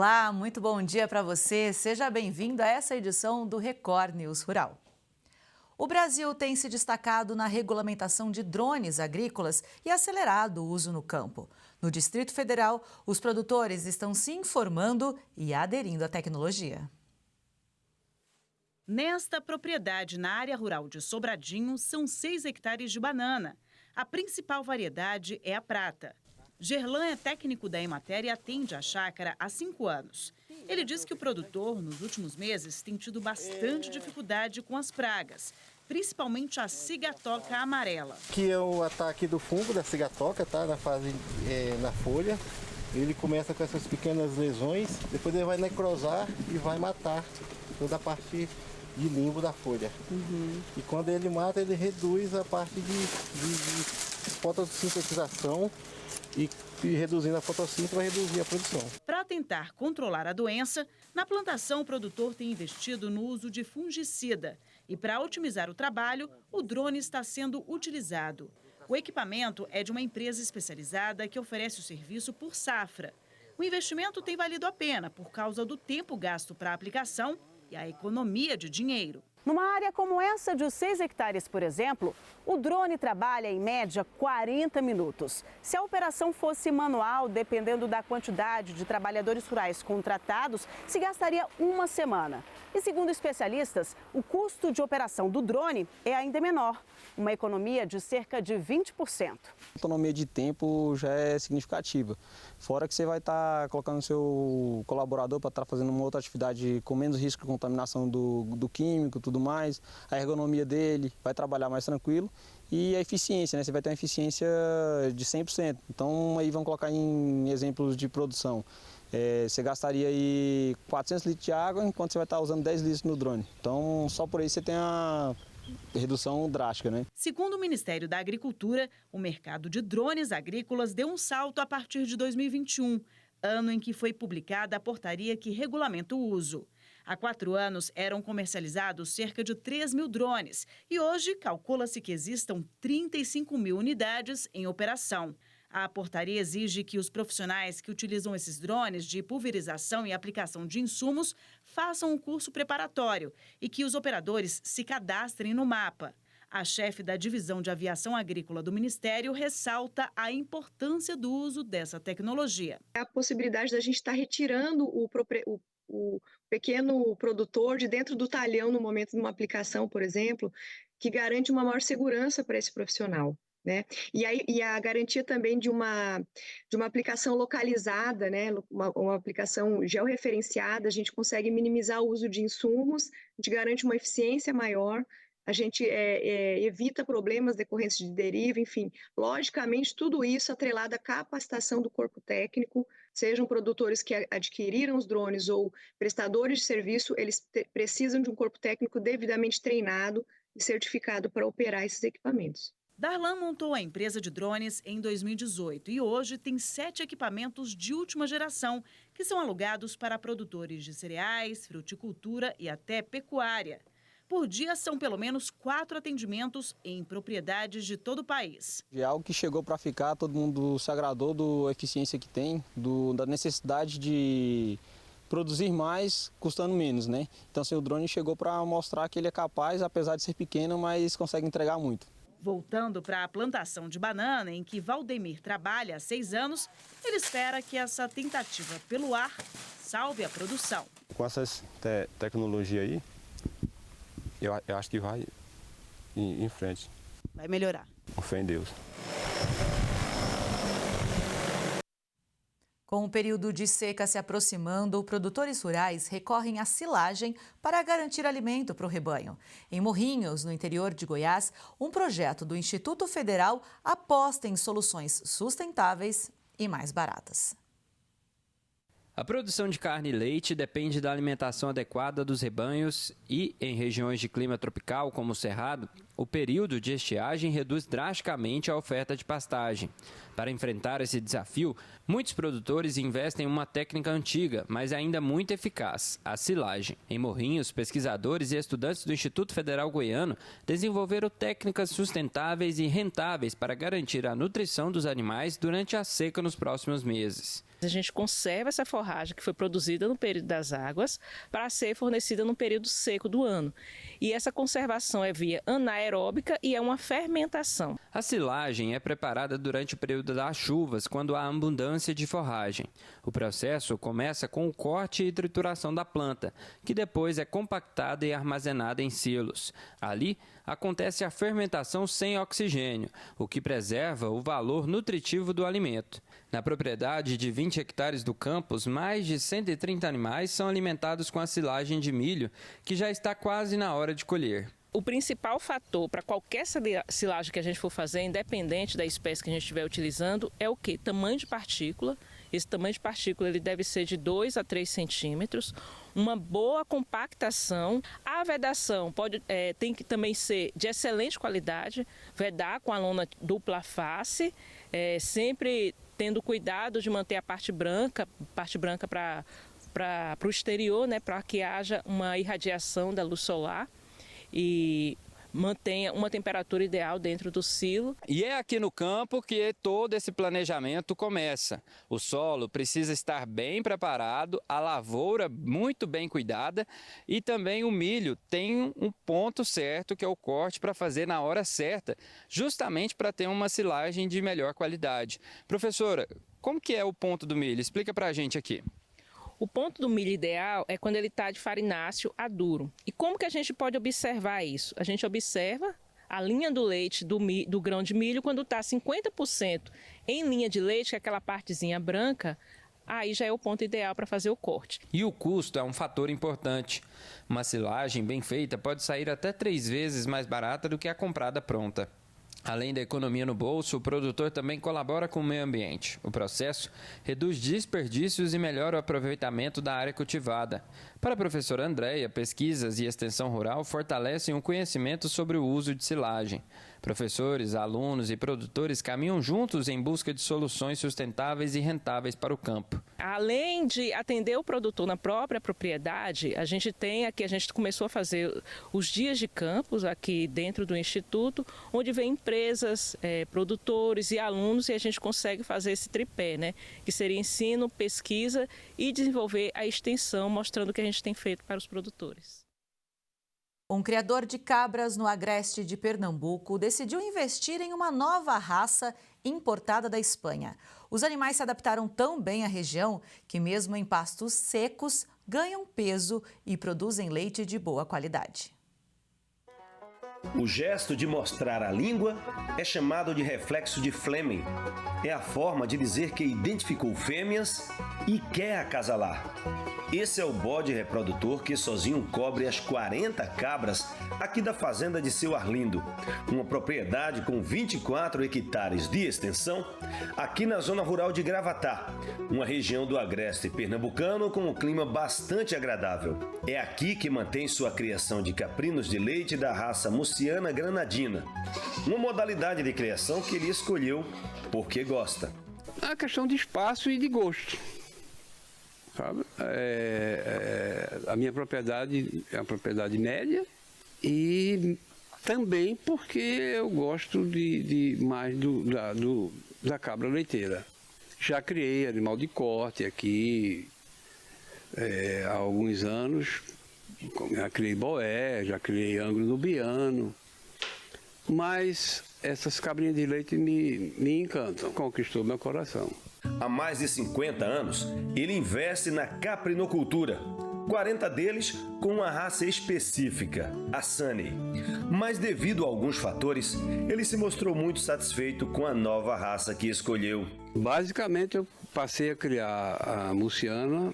Olá, muito bom dia para você. Seja bem-vindo a essa edição do Record News Rural. O Brasil tem se destacado na regulamentação de drones agrícolas e acelerado o uso no campo. No Distrito Federal, os produtores estão se informando e aderindo à tecnologia. Nesta propriedade na área rural de Sobradinho, são 6 hectares de banana. A principal variedade é a prata. Gerlan é técnico da Emater e atende a chácara há 5 anos. Ele diz que o produtor, nos últimos meses, tem tido bastante dificuldade com as pragas, principalmente a cigatoca amarela. Que é o ataque do fungo da cigatoca, tá? Na fase na folha. Ele começa com essas pequenas lesões, depois ele vai necrosar e vai matar toda a parte de limbo da folha. E quando ele mata, ele reduz a parte de fotossintetização e reduzindo a fotossíntese vai reduzir a produção. Para tentar controlar a doença, na plantação o produtor tem investido no uso de fungicida. E para otimizar o trabalho, o drone está sendo utilizado. O equipamento é de uma empresa especializada que oferece o serviço por safra. O investimento tem valido a pena por causa do tempo gasto para a aplicação e a economia de dinheiro. Numa área como essa de 6 hectares, por exemplo, o drone trabalha em média 40 minutos. Se a operação fosse manual, dependendo da quantidade de trabalhadores rurais contratados, se gastaria uma semana. E segundo especialistas, o custo de operação do drone é ainda menor, uma economia de cerca de 20%. A autonomia de tempo já é significativa. Fora que você vai estar colocando o seu colaborador para estar fazendo uma outra atividade com menos risco de contaminação do químico, tudo mais, a ergonomia dele vai trabalhar mais tranquilo e a eficiência, né? Você vai ter uma eficiência de 100%. Então aí vamos colocar em exemplos de produção. Você gastaria aí 400 litros de água enquanto você vai estar usando 10 litros no drone. Então só por aí você tem uma redução drástica, né? Segundo o Ministério da Agricultura, o mercado de drones agrícolas deu um salto a partir de 2021, ano em que foi publicada a portaria que regulamenta o uso. Há 4 anos eram comercializados cerca de 3 mil drones e hoje calcula-se que existam 35 mil unidades em operação. A portaria exige que os profissionais que utilizam esses drones de pulverização e aplicação de insumos façam um curso preparatório e que os operadores se cadastrem no mapa. A chefe da Divisão de Aviação Agrícola do Ministério ressalta a importância do uso dessa tecnologia. A possibilidade da gente estar retirando o pequeno produtor de dentro do talhão no momento de uma aplicação, por exemplo, que garante uma maior segurança para esse profissional. Né? E a garantia também de uma aplicação localizada, né? Uma aplicação georreferenciada, a gente consegue minimizar o uso de insumos, a gente garante uma eficiência maior, a gente evita problemas decorrentes de deriva, enfim. Logicamente, tudo isso atrelado à capacitação do corpo técnico, sejam produtores que adquiriram os drones ou prestadores de serviço, eles precisam de um corpo técnico devidamente treinado e certificado para operar esses equipamentos. Darlan montou a empresa de drones em 2018 e hoje tem 7 equipamentos de última geração que são alugados para produtores de cereais, fruticultura e até pecuária. Por dia são pelo menos 4 atendimentos em propriedades de todo o país. É algo que chegou para ficar, todo mundo se agradou da eficiência que tem, da necessidade de produzir mais, custando menos, né? Então assim, o drone chegou para mostrar que ele é capaz, apesar de ser pequeno, mas consegue entregar muito. Voltando para a plantação de banana, em que Valdemir trabalha há 6 anos, ele espera que essa tentativa pelo ar salve a produção. Com essa tecnologia aí, eu acho que vai em frente. Vai melhorar. Com fé em Deus. Com o período de seca se aproximando, produtores rurais recorrem à silagem para garantir alimento para o rebanho. Em Morrinhos, no interior de Goiás, um projeto do Instituto Federal aposta em soluções sustentáveis e mais baratas. A produção de carne e leite depende da alimentação adequada dos rebanhos e, em regiões de clima tropical, como o Cerrado, o período de estiagem reduz drasticamente a oferta de pastagem. Para enfrentar esse desafio, muitos produtores investem em uma técnica antiga, mas ainda muito eficaz, a silagem. Em Morrinhos, pesquisadores e estudantes do Instituto Federal Goiano desenvolveram técnicas sustentáveis e rentáveis para garantir a nutrição dos animais durante a seca nos próximos meses. A gente conserva essa forragem que foi produzida no período das águas para ser fornecida no período seco do ano. E essa conservação é via anaeróbica e é uma fermentação. A silagem é preparada durante o período das chuvas, quando há abundância de forragem. O processo começa com o corte e trituração da planta, que depois é compactada e armazenada em silos. Ali, acontece a fermentação sem oxigênio, o que preserva o valor nutritivo do alimento. Na propriedade de 20 hectares do campus, mais de 130 animais são alimentados com a silagem de milho, que já está quase na hora de colher. O principal fator para qualquer silagem que a gente for fazer, independente da espécie que a gente estiver utilizando, é o quê? Tamanho de partícula. Esse tamanho de partícula ele deve ser de 2 a 3 centímetros. Uma boa compactação. A vedação tem que também ser de excelente qualidade. Vedar com a lona dupla face, sempre tendo cuidado de manter a parte branca para o exterior, né, para que haja uma irradiação da luz solar e mantenha uma temperatura ideal dentro do silo. E é aqui no campo que todo esse planejamento começa. O solo precisa estar bem preparado, a lavoura muito bem cuidada e também o milho tem um ponto certo, que é o corte para fazer na hora certa, justamente para ter uma silagem de melhor qualidade. Professora, como que é o ponto do milho? Explica para a gente aqui. O ponto do milho ideal é quando ele está de farináceo a duro. E como que a gente pode observar isso? A gente observa a linha do leite do grão de milho quando está 50% em linha de leite, que é aquela partezinha branca, aí já é o ponto ideal para fazer o corte. E o custo é um fator importante. Uma silagem bem feita pode sair até 3 vezes mais barata do que a comprada pronta. Além da economia no bolso, o produtor também colabora com o meio ambiente. O processo reduz desperdícios e melhora o aproveitamento da área cultivada. Para a professora Andréia, pesquisas e extensão rural fortalecem o conhecimento sobre o uso de silagem. Professores, alunos e produtores caminham juntos em busca de soluções sustentáveis e rentáveis para o campo. Além de atender o produtor na própria propriedade, a gente começou a fazer os dias de campus aqui dentro do Instituto, onde vem empresas, produtores e alunos, e a gente consegue fazer esse tripé, né? Que seria ensino, pesquisa e desenvolver a extensão, mostrando o que a gente tem feito para os produtores. Um criador de cabras no agreste de Pernambuco decidiu investir em uma nova raça importada da Espanha. Os animais se adaptaram tão bem à região que, mesmo em pastos secos, ganham peso e produzem leite de boa qualidade. O gesto de mostrar a língua é chamado de reflexo de Fleming. É a forma de dizer que identificou fêmeas e quer acasalar. Esse é o bode reprodutor que sozinho cobre as 40 cabras aqui da fazenda de Seu Arlindo, uma propriedade com 24 hectares de extensão aqui na zona rural de Gravatá, uma região do agreste pernambucano com um clima bastante agradável. É aqui que mantém sua criação de caprinos de leite da raça Muciana Granadina, uma modalidade de criação que ele escolheu porque gosta. É uma questão de espaço e de gosto. Sabe? A minha propriedade é uma propriedade média e também porque eu gosto mais da cabra leiteira. Já criei animal de corte aqui há alguns anos, já criei boé, já criei ângulo nubiano, mas essas cabrinhas de leite me encantam, conquistou meu coração. Há mais de 50 anos, ele investe na caprinocultura, 40 deles com uma raça específica, a Sunny. Mas devido a alguns fatores, ele se mostrou muito satisfeito com a nova raça que escolheu. Basicamente, eu passei a criar a Muciana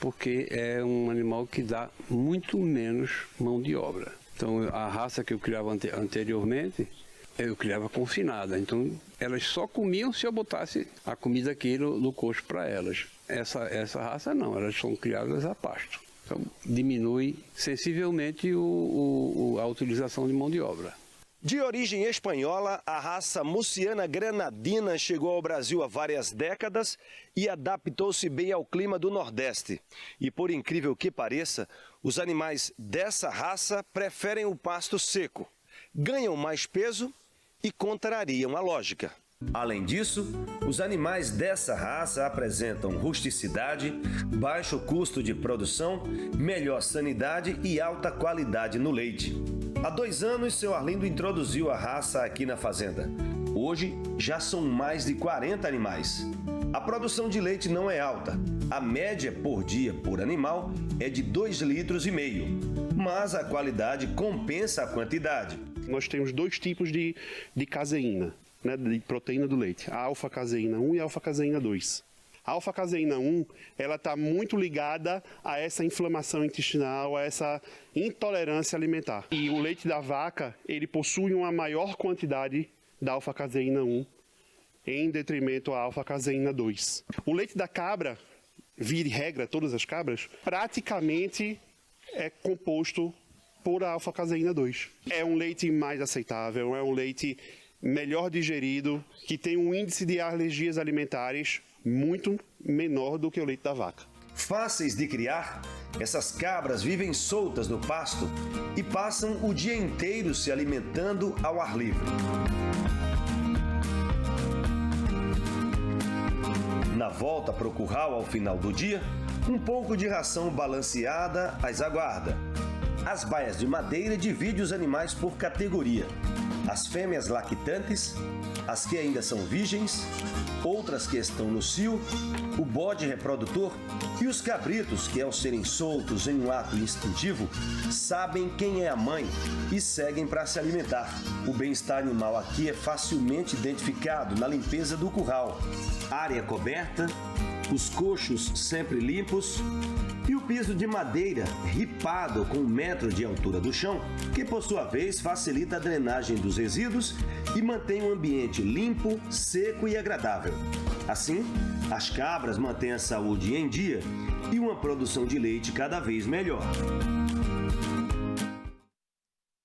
porque é um animal que dá muito menos mão de obra. Então, a raça que eu criava anteriormente, eu criava confinada, então elas só comiam se eu botasse a comida aqui no coxo para elas. Essa raça não, elas são criadas a pasto. Então diminui sensivelmente a utilização de mão de obra. De origem espanhola, a raça Muciana Granadina chegou ao Brasil há várias décadas e adaptou-se bem ao clima do Nordeste. E por incrível que pareça, os animais dessa raça preferem o pasto seco, ganham mais peso e contrariam a lógica. Além disso, os animais dessa raça apresentam rusticidade, baixo custo de produção, melhor sanidade e alta qualidade no leite. Há 2 anos, seu Arlindo introduziu a raça aqui na fazenda. Hoje, já são mais de 40 animais. A produção de leite não é alta. A média por dia por animal é de 2,5 litros, mas a qualidade compensa a quantidade. Nós temos 2 tipos de caseína, né, de proteína do leite, a alfa-caseína 1 e a alfa-caseína 2. A alfa-caseína 1, ela está muito ligada a essa inflamação intestinal, a essa intolerância alimentar. E o leite da vaca, ele possui uma maior quantidade da alfa-caseína 1, em detrimento à alfa-caseína 2. O leite da cabra, via de regra, todas as cabras, praticamente é composto por alfa-caseína 2. É um leite mais aceitável, é um leite melhor digerido, que tem um índice de alergias alimentares muito menor do que o leite da vaca. Fáceis de criar, essas cabras vivem soltas no pasto e passam o dia inteiro se alimentando ao ar livre. Na volta para o curral ao final do dia, um pouco de ração balanceada as aguarda. As baias de madeira dividem os animais por categoria. As fêmeas lactantes, as que ainda são virgens, outras que estão no cio, o bode reprodutor e os cabritos que, ao serem soltos em um ato instintivo, sabem quem é a mãe e seguem para se alimentar. O bem-estar animal aqui é facilmente identificado na limpeza do curral. Área coberta, os coxos sempre limpos e o piso de madeira ripado com 1 metro de altura do chão, que por sua vez facilita a drenagem dos resíduos e mantém o ambiente limpo, seco e agradável. Assim, as cabras mantêm a saúde em dia e uma produção de leite cada vez melhor.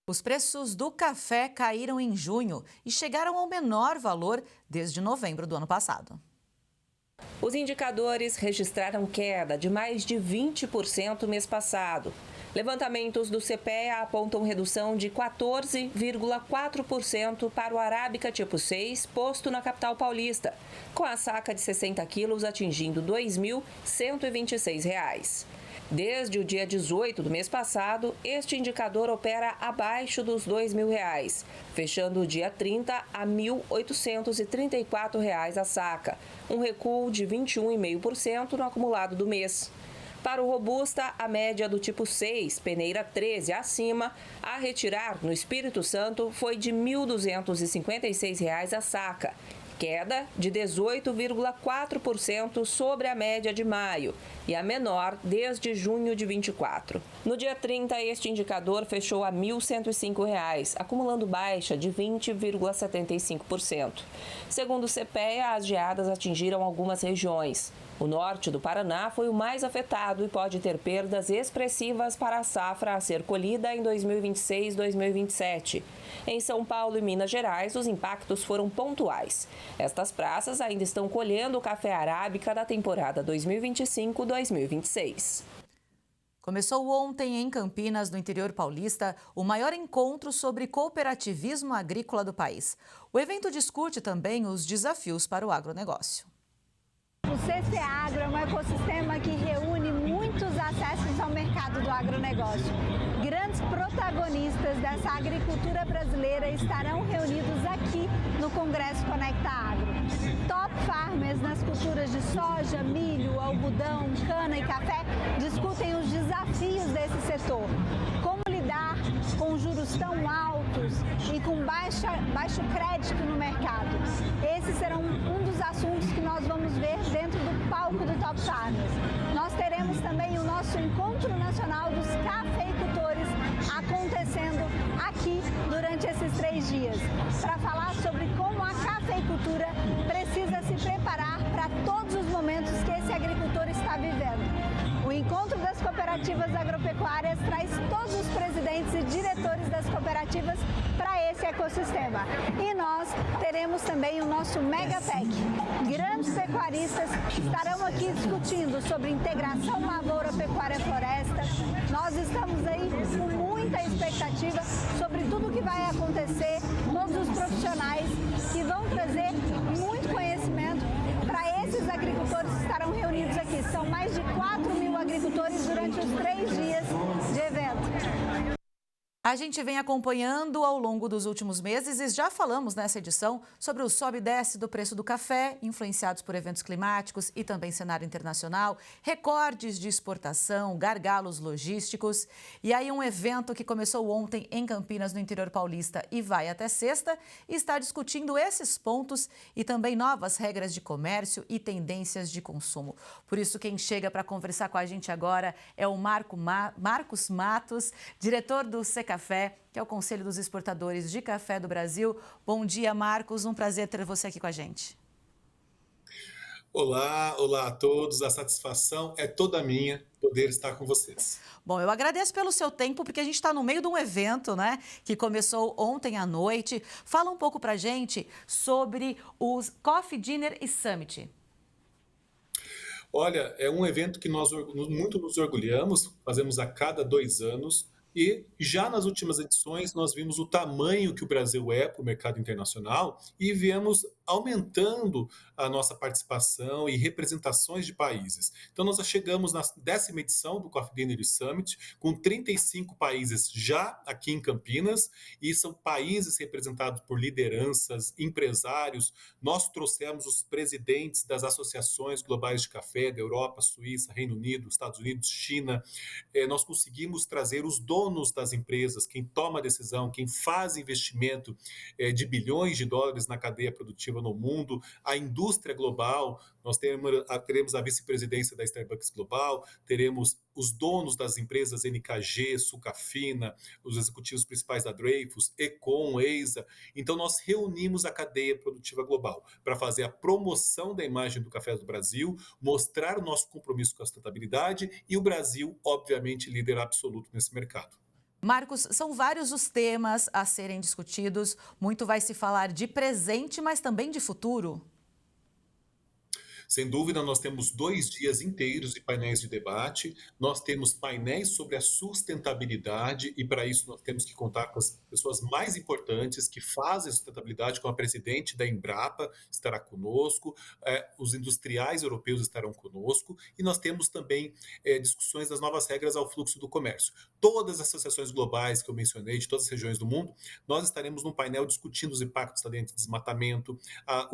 Os preços do café caíram em junho e chegaram ao menor valor desde novembro do ano passado. Os indicadores registraram queda de mais de 20% mês passado. Levantamentos do CPEA apontam redução de 14,4% para o Arábica tipo 6, posto na capital paulista, com a saca de 60 quilos atingindo R$ 2.126. Desde o dia 18 do mês passado, este indicador opera abaixo dos R$ 2.000, fechando o dia 30 a R$ 1.834 a saca, um recuo de 21,5% no acumulado do mês. Para o Robusta, a média do tipo 6, peneira 13 acima, a retirar no Espírito Santo foi de R$ 1.256 a saca, queda de 18,4% sobre a média de maio e a menor desde junho de 24. No dia 30, este indicador fechou a R$ 1.105, acumulando baixa de 20,75%. Segundo o CPEA, as geadas atingiram algumas regiões. O norte do Paraná foi o mais afetado e pode ter perdas expressivas para a safra a ser colhida em 2026-2027. Em São Paulo e Minas Gerais, os impactos foram pontuais. Estas praças ainda estão colhendo o café arábica da temporada 2025-2026. Começou ontem em Campinas, no interior paulista, o maior encontro sobre cooperativismo agrícola do país. O evento discute também os desafios para o agronegócio. O CC Agro é um ecossistema que reúne muitos acessos ao mercado do agronegócio. Grandes protagonistas dessa agricultura brasileira estarão reunidos aqui no Congresso Conecta Agro. Top farmers nas culturas de soja, milho, algodão, cana e café discutem os desafios desse setor. Como lidar com juros tão altos e com baixo crédito no mercado. Esses serão um dos assuntos que nós vamos ver dentro do palco do Top Farmers. Nós teremos também o nosso Encontro Nacional dos Cafeicultores acontecendo aqui durante esses 3 dias, para falar sobre como a cafeicultura precisa se preparar para todos os momentos que esse agricultor está vivendo. O Encontro das Cooperativas Agropecuárias traz todos os presidentes e diretores das cooperativas para esse ecossistema. E nós teremos também o nosso Megapec. Grandes pecuaristas estarão aqui discutindo sobre integração lavoura, pecuária, floresta. Nós estamos aí com muita expectativa sobre tudo o que vai acontecer, todos os profissionais que vão trazer A gente vem acompanhando ao longo dos últimos meses e já falamos nessa edição sobre o sobe e desce do preço do café, influenciados por eventos climáticos e também cenário internacional, recordes de exportação, gargalos logísticos. E aí um evento que começou ontem em Campinas, no interior paulista, e vai até sexta, está discutindo esses pontos e também novas regras de comércio e tendências de consumo. Por isso, quem chega para conversar com a gente agora é o Marcos Matos, diretor do Secafé, que é o Conselho dos Exportadores de Café do Brasil. Bom dia, Marcos. Um prazer ter você aqui com a gente. Olá a todos. A satisfação é toda minha poder estar com vocês. Bom, eu agradeço pelo seu tempo, porque a gente está no meio de um evento, né, que começou ontem à noite. Fala um pouco para a gente sobre os Coffee Dinner e Summit. Olha, é um evento que nós muito nos orgulhamos, fazemos a cada 2 anos. E já nas últimas edições nós vimos o tamanho que o Brasil é para o mercado internacional e viemos aumentando a nossa participação e representações de países. Então nós já chegamos na 10ª edição do Coffee Dinner Summit, com 35 países já aqui em Campinas, e são países representados por lideranças, empresários. Nós trouxemos os presidentes das associações globais de café da Europa, Suíça, Reino Unido, Estados Unidos, China. Nós conseguimos trazer os donos das empresas, quem toma a decisão, quem faz investimento de bilhões de dólares na cadeia produtiva no mundo, a indústria global. Nós teremos a vice-presidência da Starbucks Global, teremos os donos das empresas NKG, Sucafina, os executivos principais da Dreyfus, Econ, Eisa. Então nós reunimos a cadeia produtiva global para fazer a promoção da imagem do café do Brasil, mostrar o nosso compromisso com a sustentabilidade e o Brasil, obviamente, líder absoluto nesse mercado. Marcos, são vários os temas a serem discutidos. Muito vai se falar de presente, mas também de futuro. Sem dúvida, nós temos 2 dias inteiros de painéis de debate. Nós temos painéis sobre a sustentabilidade e, para isso, nós temos que contar com as pessoas mais importantes que fazem sustentabilidade, como a presidente da Embrapa estará conosco, os industriais europeus estarão conosco, e nós temos também discussões das novas regras ao fluxo do comércio. Todas as associações globais que eu mencionei, de todas as regiões do mundo, nós estaremos num painel discutindo os impactos da lei de desmatamento,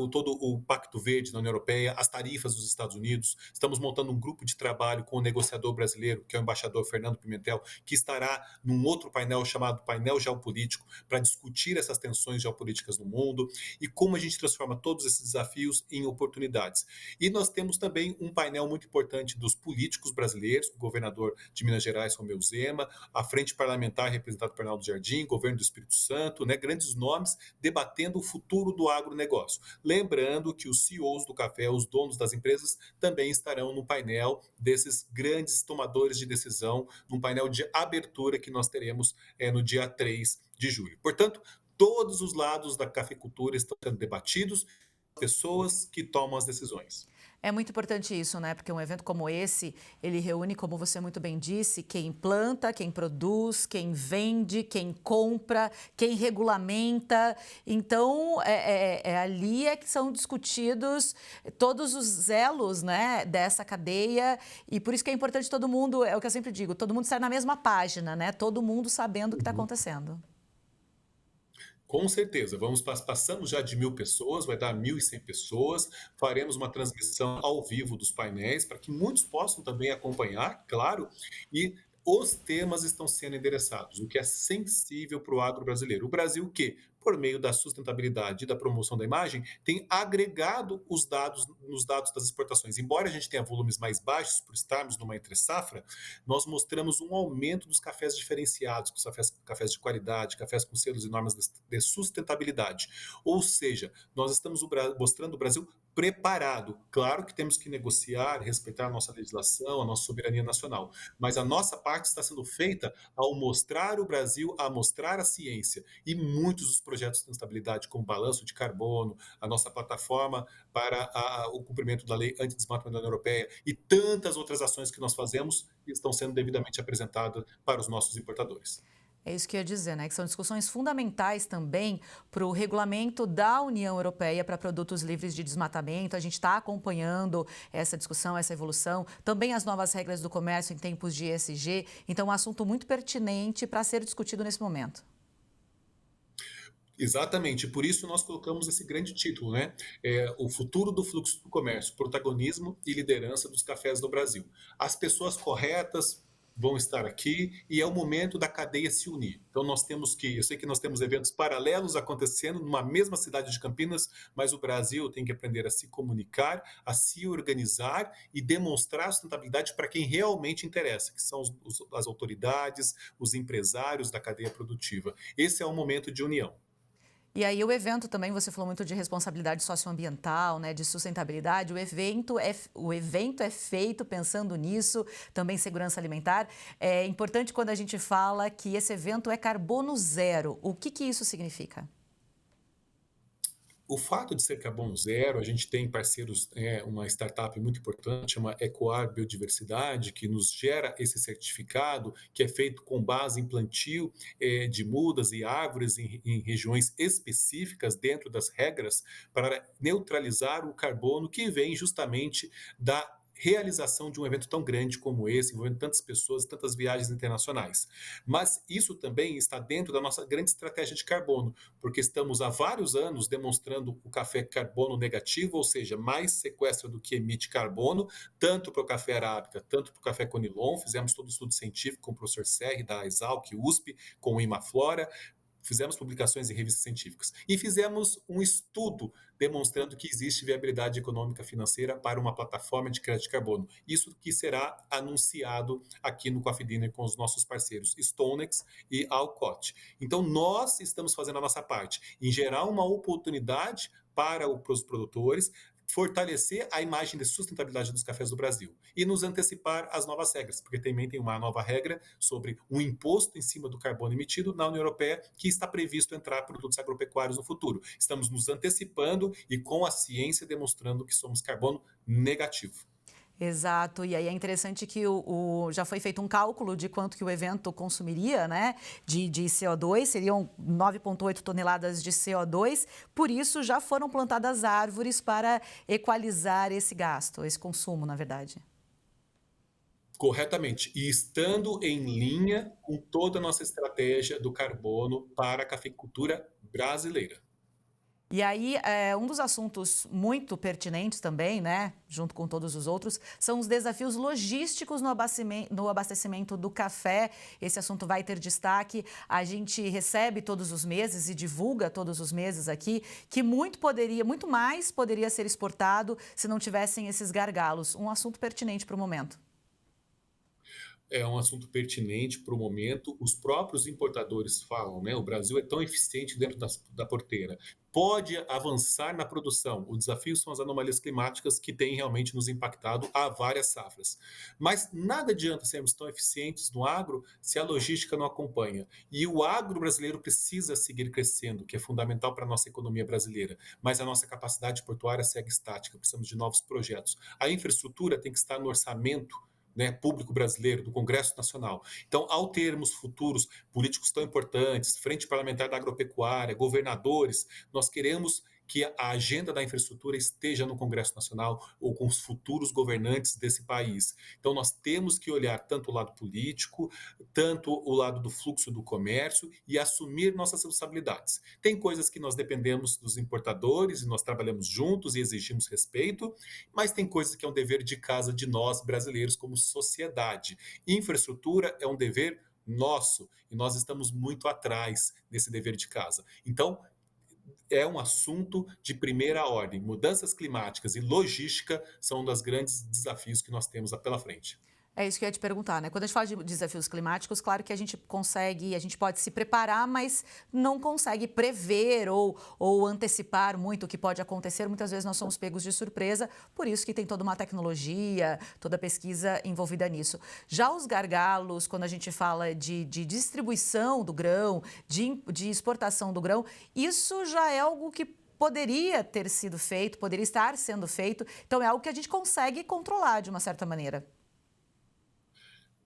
todo o Pacto Verde na União Europeia, as tarifas dos Estados Unidos. Estamos montando um grupo de trabalho com o negociador brasileiro, que é o embaixador Fernando Pimentel, que estará num outro painel chamado Painel Geopolítico, para discutir essas tensões geopolíticas no mundo e como a gente transforma todos esses desafios em oportunidades. E nós temos também um painel muito importante dos políticos brasileiros, o governador de Minas Gerais, Romeu Zema, a Frente Parlamentar representada por Arnaldo Jardim, governo do Espírito Santo, né, grandes nomes debatendo o futuro do agronegócio. Lembrando que os CEOs do café, os donos das empresas, também estarão no painel desses grandes tomadores de decisão, num painel de abertura que nós teremos no dia 3 de julho. Portanto, todos os lados da cafeicultura estão sendo debatidos, pessoas que tomam as decisões. É muito importante isso, né? Porque um evento como esse, ele reúne, como você muito bem disse, quem planta, quem produz, quem vende, quem compra, quem regulamenta. Então, ali é que são discutidos todos os elos, né, dessa cadeia. E por isso que é importante todo mundo, é o que eu sempre digo, todo mundo estar na mesma página, né? Todo mundo sabendo o que está acontecendo. Com certeza, passamos já de 1.000 pessoas, vai dar 1.100 pessoas, faremos uma transmissão ao vivo dos painéis, para que muitos possam também acompanhar, claro, e os temas estão sendo endereçados, o que é sensível para o agro brasileiro. O Brasil que, por meio da sustentabilidade e da promoção da imagem, tem agregado os dados nos dados das exportações. Embora a gente tenha volumes mais baixos por estarmos numa entre-safra, nós mostramos um aumento dos cafés diferenciados, cafés de qualidade, cafés com selos e normas de sustentabilidade. Ou seja, nós estamos mostrando o Brasil preparado. Claro que temos que negociar, respeitar a nossa legislação, a nossa soberania nacional, mas a nossa parte está sendo feita ao mostrar o Brasil, a mostrar a ciência, e muitos dos projetos de sustentabilidade, como balanço de carbono, a nossa plataforma para o cumprimento da lei antidesmatamento da União Europeia e tantas outras ações que nós fazemos estão sendo devidamente apresentadas para os nossos importadores. É isso que eu ia dizer, né? Que são discussões fundamentais também para o regulamento da União Europeia para produtos livres de desmatamento. A gente está acompanhando essa discussão, essa evolução. Também as novas regras do comércio em tempos de ESG. Então, um assunto muito pertinente para ser discutido nesse momento. Exatamente, por isso nós colocamos esse grande título, né? O futuro do fluxo do comércio, protagonismo e liderança dos cafés do Brasil. As pessoas corretas vão estar aqui e é o momento da cadeia se unir. Então eu sei que nós temos eventos paralelos acontecendo numa mesma cidade de Campinas, mas o Brasil tem que aprender a se comunicar, a se organizar e demonstrar a sustentabilidade para quem realmente interessa, que são as autoridades, os empresários da cadeia produtiva. Esse é o momento de união. E aí o evento também, você falou muito de responsabilidade socioambiental, né, de sustentabilidade. O evento é feito pensando nisso, também segurança alimentar. É importante quando a gente fala que esse evento é carbono zero. O que isso significa? O fato de ser carbono zero, a gente tem parceiros, uma startup muito importante, chama Ecoar Biodiversidade, que nos gera esse certificado, que é feito com base em plantio de mudas e árvores em regiões específicas dentro das regras para neutralizar o carbono que vem justamente da realização de um evento tão grande como esse, envolvendo tantas pessoas, tantas viagens internacionais. Mas isso também está dentro da nossa grande estratégia de carbono, porque estamos há vários anos demonstrando o café carbono negativo, ou seja, mais sequestra do que emite carbono, tanto para o café arábica, tanto para o café conilon. Fizemos todo o estudo científico com o professor Serri, da Exalc, USP, com o Imaflora, fizemos publicações em revistas científicas e fizemos um estudo demonstrando que existe viabilidade econômica financeira para uma plataforma de crédito de carbono. Isso que será anunciado aqui no Coffee Dinner com os nossos parceiros Stonex e Alcott. Então, nós estamos fazendo a nossa parte em gerar uma oportunidade para os produtores, fortalecer a imagem de sustentabilidade dos cafés do Brasil e nos antecipar às novas regras, porque também tem uma nova regra sobre um imposto em cima do carbono emitido na União Europeia que está previsto entrar produtos agropecuários no futuro. Estamos nos antecipando e com a ciência demonstrando que somos carbono negativo. Exato, e aí é interessante que já foi feito um cálculo de quanto que o evento consumiria, né, de CO2, seriam 9,8 toneladas de CO2, por isso já foram plantadas árvores para equalizar esse gasto, esse consumo, na verdade. Corretamente, e estando em linha com toda a nossa estratégia do carbono para a cafeicultura brasileira. E aí, um dos assuntos muito pertinentes também, né, junto com todos os outros, são os desafios logísticos no abastecimento do café. Esse assunto vai ter destaque. A gente recebe todos os meses e divulga todos os meses aqui que muito mais poderia ser exportado se não tivessem esses gargalos. Um assunto pertinente para o momento. É um assunto pertinente para o momento. Os próprios importadores falam, né? O Brasil é tão eficiente dentro da porteira. Pode avançar na produção. O desafio são as anomalias climáticas que têm realmente nos impactado há várias safras. Mas nada adianta sermos tão eficientes no agro se a logística não acompanha. E o agro brasileiro precisa seguir crescendo, que é fundamental para a nossa economia brasileira. Mas a nossa capacidade portuária segue estática. Precisamos de novos projetos. A infraestrutura tem que estar no orçamento, né, público brasileiro, do Congresso Nacional. Então, ao termos futuros políticos tão importantes, Frente Parlamentar da Agropecuária, governadores, nós queremos que a agenda da infraestrutura esteja no Congresso Nacional ou com os futuros governantes desse país. Então, nós temos que olhar tanto o lado político, tanto o lado do fluxo do comércio e assumir nossas responsabilidades. Tem coisas que nós dependemos dos importadores e nós trabalhamos juntos e exigimos respeito, mas tem coisas que é um dever de casa de nós, brasileiros, como sociedade. Infraestrutura é um dever nosso e nós estamos muito atrás desse dever de casa. Então, é um assunto de primeira ordem. Mudanças climáticas e logística são um dos grandes desafios que nós temos pela frente. É isso que eu ia te perguntar, né? Quando a gente fala de desafios climáticos, claro que a gente pode se preparar, mas não consegue prever ou antecipar muito o que pode acontecer. Muitas vezes nós somos pegos de surpresa, por isso que tem toda uma tecnologia, toda a pesquisa envolvida nisso. Já os gargalos, quando a gente fala de distribuição do grão, de exportação do grão, isso já é algo que poderia ter sido feito, poderia estar sendo feito. Então é algo que a gente consegue controlar de uma certa maneira.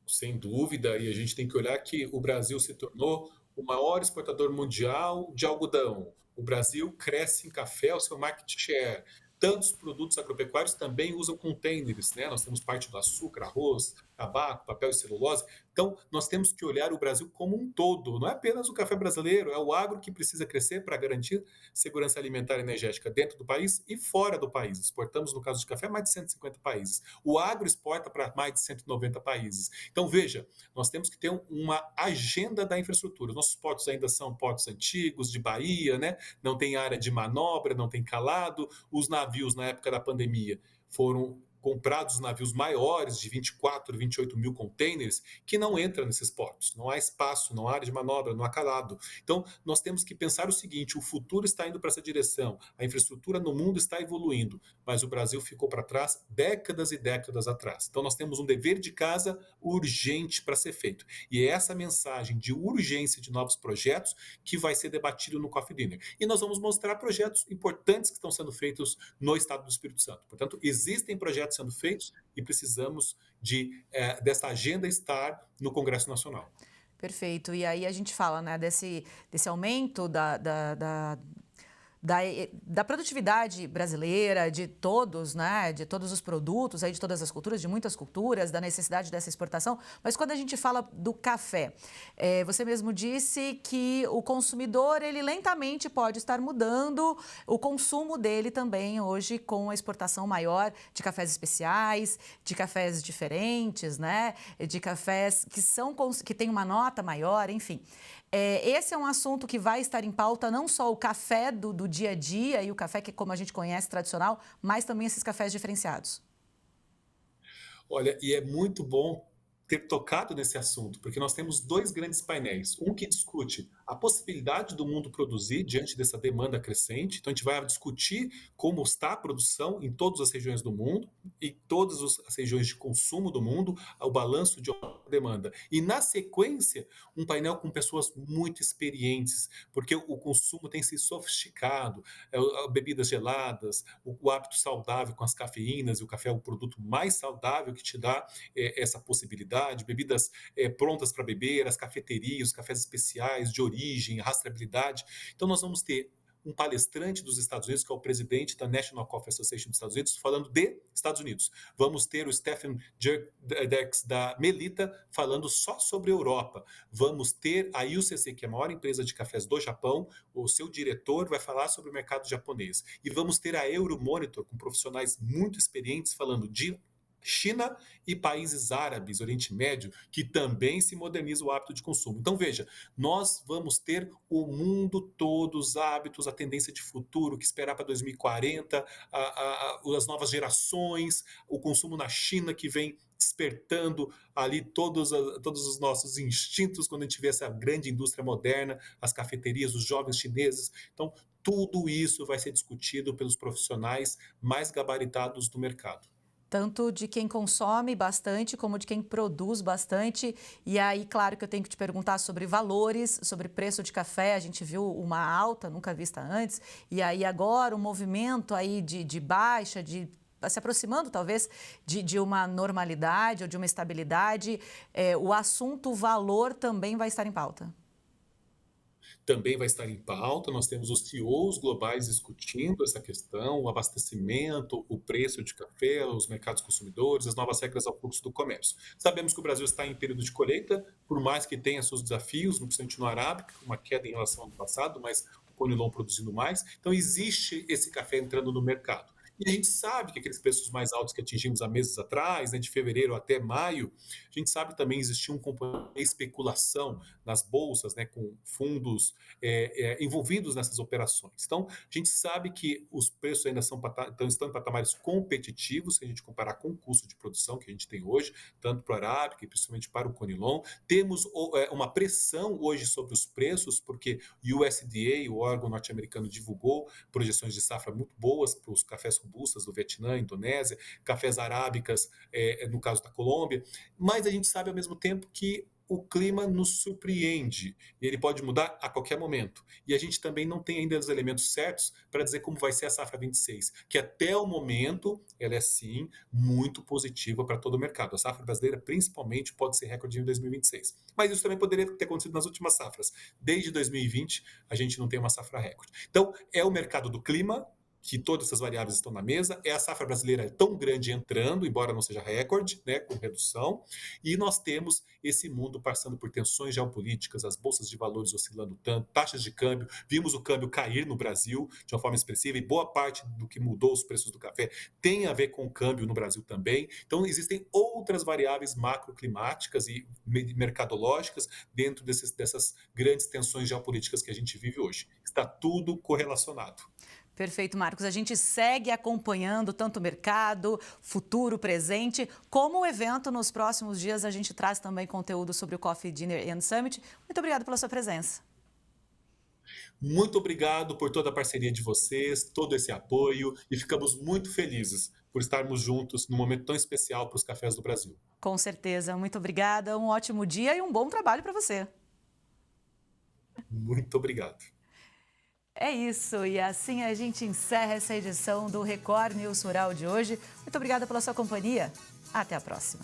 Sem dúvida, e a gente tem que olhar que o Brasil se tornou o maior exportador mundial de algodão. O Brasil cresce em café, o seu market share. Tantos produtos agropecuários também usam containers, né? Nós temos parte do açúcar, arroz, tabaco, papel e celulose. Então, nós temos que olhar o Brasil como um todo. Não é apenas o café brasileiro, é o agro que precisa crescer para garantir segurança alimentar e energética dentro do país e fora do país. Exportamos, no caso de café, mais de 150 países. O agro exporta para mais de 190 países. Então, veja, nós temos que ter uma agenda da infraestrutura. Nossos portos ainda são portos antigos, de Bahia, né? Não tem área de manobra, não tem calado. Os navios, na época da pandemia, foram comprados navios maiores, de 24, 28 mil containers, que não entram nesses portos. Não há espaço, não há área de manobra, não há calado. Então, nós temos que pensar o seguinte, o futuro está indo para essa direção, a infraestrutura no mundo está evoluindo, mas o Brasil ficou para trás décadas e décadas atrás. Então, nós temos um dever de casa urgente para ser feito. E é essa mensagem de urgência de novos projetos que vai ser debatido no Coffee Dinner. E nós vamos mostrar projetos importantes que estão sendo feitos no estado do Espírito Santo. Portanto, existem projetos sendo feitos e precisamos dessa agenda estar no Congresso Nacional. Perfeito. E aí a gente fala, né, desse aumento da produtividade brasileira, de todos, né, de todos os produtos, aí de todas as culturas, de muitas culturas, da necessidade dessa exportação. Mas quando a gente fala do café, você mesmo disse que o consumidor, ele lentamente pode estar mudando o consumo dele também hoje com a exportação maior de cafés especiais, de cafés diferentes, né, de cafés que têm uma nota maior, enfim. Esse é um assunto que vai estar em pauta, não só o café do dia a dia e o café que, como a gente conhece, tradicional, mas também esses cafés diferenciados. Olha, e é muito bom ter tocado nesse assunto, porque nós temos dois grandes painéis. Um que discute a possibilidade do mundo produzir diante dessa demanda crescente. Então, a gente vai discutir como está a produção em todas as regiões do mundo e todas as regiões de consumo do mundo, o balanço de demanda. E, na sequência, um painel com pessoas muito experientes, porque o consumo tem se sofisticado, bebidas geladas, o hábito saudável com as cafeínas, e o café é o produto mais saudável que te dá essa possibilidade, bebidas prontas para beber, as cafeterias, os cafés especiais, de origem, rastreabilidade. Então, nós vamos ter um palestrante dos Estados Unidos, que é o presidente da National Coffee Association dos Estados Unidos, falando de Estados Unidos. Vamos ter o Stephen Jerdex da Melita falando só sobre a Europa. Vamos ter a UCC, que é a maior empresa de cafés do Japão, o seu diretor vai falar sobre o mercado japonês. E vamos ter a Euromonitor, com profissionais muito experientes falando de China e países árabes, Oriente Médio, que também se moderniza o hábito de consumo. Então, veja, nós vamos ter o mundo todo, os hábitos, a tendência de futuro, que esperar para 2040, as novas gerações, o consumo na China que vem despertando ali todos os nossos instintos quando a gente vê essa grande indústria moderna, as cafeterias, os jovens chineses. Então, tudo isso vai ser discutido pelos profissionais mais gabaritados do mercado. Tanto de quem consome bastante, como de quem produz bastante. E aí, claro que eu tenho que te perguntar sobre valores, sobre preço de café. A gente viu uma alta, nunca vista antes. E aí, agora, um movimento aí de baixa, se aproximando, talvez, de uma normalidade ou de uma estabilidade. O assunto valor também vai estar em pauta. Também vai estar em pauta, nós temos os CEOs globais discutindo essa questão, o abastecimento, o preço de café, os mercados consumidores, as novas regras ao fluxo do comércio. Sabemos que o Brasil está em período de colheita, por mais que tenha seus desafios, principalmente no Arábica, uma queda em relação ao ano passado, mas o Conilon produzindo mais. Então, existe esse café entrando no mercado. E a gente sabe que aqueles preços mais altos que atingimos há meses atrás, né, de fevereiro até maio, a gente sabe também existia um componente de especulação nas bolsas, né, com fundos envolvidos nessas operações. Então, a gente sabe que os preços ainda estão em patamares competitivos, se a gente comparar com o custo de produção que a gente tem hoje, tanto para o Arábica e principalmente para o Conilon. Temos uma pressão hoje sobre os preços, porque o USDA, o órgão norte-americano, divulgou projeções de safra muito boas para os cafés robustas do Vietnã, Indonésia, cafés arábicas, no caso da Colômbia, mas a gente sabe ao mesmo tempo que o clima nos surpreende e ele pode mudar a qualquer momento. E a gente também não tem ainda os elementos certos para dizer como vai ser a safra 26, que até o momento ela é sim muito positiva para todo o mercado. A safra brasileira principalmente pode ser recorde em 2026. Mas isso também poderia ter acontecido nas últimas safras. Desde 2020 a gente não tem uma safra recorde. Então é o mercado do clima, que todas essas variáveis estão na mesa, é a safra brasileira tão grande entrando, embora não seja recorde, né, com redução, e nós temos esse mundo passando por tensões geopolíticas, as bolsas de valores oscilando tanto, taxas de câmbio, vimos o câmbio cair no Brasil de uma forma expressiva, e boa parte do que mudou os preços do café tem a ver com o câmbio no Brasil também. Então existem outras variáveis macroclimáticas e mercadológicas dentro dessas grandes tensões geopolíticas que a gente vive hoje. Está tudo correlacionado. Perfeito, Marcos. A gente segue acompanhando tanto o mercado, futuro, presente, como o evento. Nos próximos dias a gente traz também conteúdo sobre o Coffee Dinner and Summit. Muito obrigada pela sua presença. Muito obrigado por toda a parceria de vocês, todo esse apoio, e ficamos muito felizes por estarmos juntos num momento tão especial para os cafés do Brasil. Com certeza. Muito obrigada, um ótimo dia e um bom trabalho para você. Muito obrigado. É isso, e assim a gente encerra essa edição do Record News Rural de hoje. Muito obrigada pela sua companhia. Até a próxima.